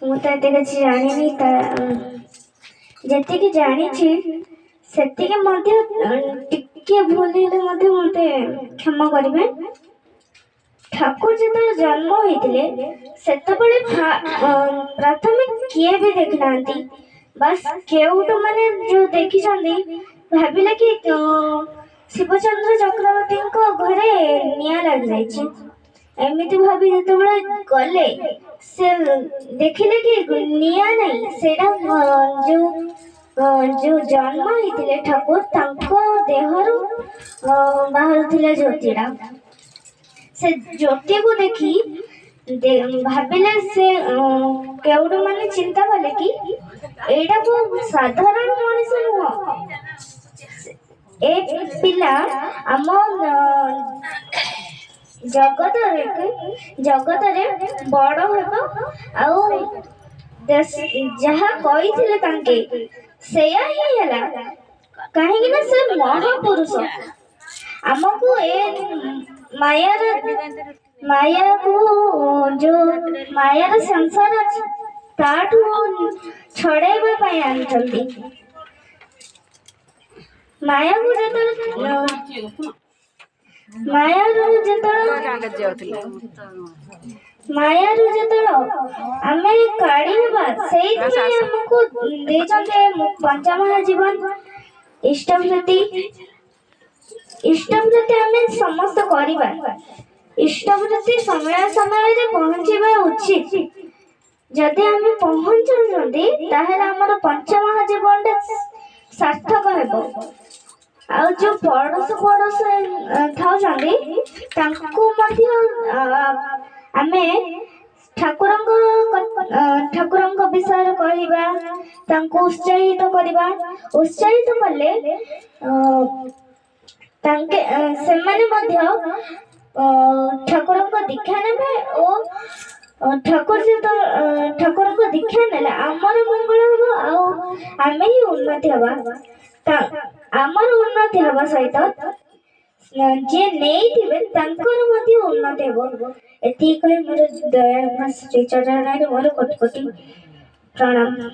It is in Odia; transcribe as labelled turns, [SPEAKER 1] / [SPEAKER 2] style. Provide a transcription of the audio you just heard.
[SPEAKER 1] ମୁଁ ତ ଏତେ କିଛି ଜାଣିନି ଯେତିକି ଜାଣିଛି ସେତିକି ମଧ୍ୟ ଟିକେ ଭୁଲ ହେଲେ ମଧ୍ୟ ମତେ କ୍ଷମା କରିବେ। ଠାକୁର ଯେତେବେଳେ ଜନ୍ମ ହେଇଥିଲେ ସେତେବେଳେ ପ୍ରଥମେ କିଏ ବି ଦେଖିନାହାନ୍ତି, ବାସ୍ କେଉଟ ମାନେ ଯୋଉ ଦେଖିଛନ୍ତି ଭାବିଲେ କି ଶିବଚନ୍ଦ୍ର ଚକ୍ରବର୍ତ୍ତୀଙ୍କ ଘରେ ନିଆଁ ଲାଗିଯାଇଛି। ଏମିତି ଭାବି ଯେତେବେଳେ ଗଲେ ସେ ଦେଖିଲେ କି ନିଆଁ ନାହିଁ, ସେଇଟା ଯୋଉ ଜନ୍ମ ହେଇଥିଲେ ଠାକୁର ତାଙ୍କ ଦେହରୁ ବାହାରୁଥିଲା ଜ୍ୟୋତିଟା। ସେ ଜ୍ୟୋତିକୁ ଦେଖି ଭାବିଲେ ସେ କେଉଟ ମାନେ ଚିନ୍ତା କଲେ କି ଏଇଟାକୁ ସାଧାରଣ ମଣିଷ ନୁହଁ, ଏ ପିଲା ଆମ ଜଗତରେ ବଡ ହେବ ଆଉ ଯାହା କହିଥିଲେ ତାଙ୍କେ ସେଇଆ ହିଁ ହେଲା। କାହିଁକି ନା ସେ ମହାପୁରୁଷ ଆମକୁ ମାୟାକୁ ଯୋଉ ମାୟାର ସଂସାର ଅଛି ତାଠୁ ଛଡେଇବା ପାଇଁ ଆଣିଛନ୍ତି। ମାୟାରୁ ଯେତେବେଳେ ଆମେ କାଢି ହେବା ସେଇଥିପାଇଁ ଆମକୁ ଦେଇଛନ୍ତି ପଞ୍ଚମହାଜୀବନ। ଇଷ୍ଟବୃତ୍ତି ଆମେ ସମସ୍ତେ କରିବା। ଇଷ୍ଟବୃତ୍ତି ସମୟ ସମୟରେ ପହଞ୍ଚିବା ଉଚିତ। ଯଦି ଆମେ ପହଞ୍ଚୁଛନ୍ତି ତାହେଲେ ଆମର ପଞ୍ଚମହାଜୀବନଟା ସାର୍ଥକ ହେବ। ଆଉ ଯୋଉ ପଡୋଶ ଥାଉଛନ୍ତି ତାଙ୍କୁ ମଧ୍ୟ ଆମେ ଠାକୁରଙ୍କ ବିଷୟରେ କହିବା, ତାଙ୍କୁ ଉତ୍ସାହିତ କରିବା। ଉତ୍ସାହିତ କଲେ ସେମାନେ ମଧ୍ୟ ଠାକୁରଙ୍କ ଦୀକ୍ଷା ନେବେ ଓ ଠାକୁରଙ୍କ ଦୀକ୍ଷା ନେଲେ ଆମର ମଙ୍ଗଳ ହବ ଆଉ ଆମେ ହିଁ ଉନ୍ନତି ହବା। ଆମର ଉନ୍ନତି ହବା ସହିତ ଯିଏ ନେଇଥିବେ ତାଙ୍କର ମଧ୍ୟ ଉନ୍ନତି ହେବ। ଏତିକି କହି ମୋର ଦୟାମୟ ଶ୍ରୀ ଚରଣରେ ମୋର କୋଟି କୋଟି ପ୍ରଣାମ।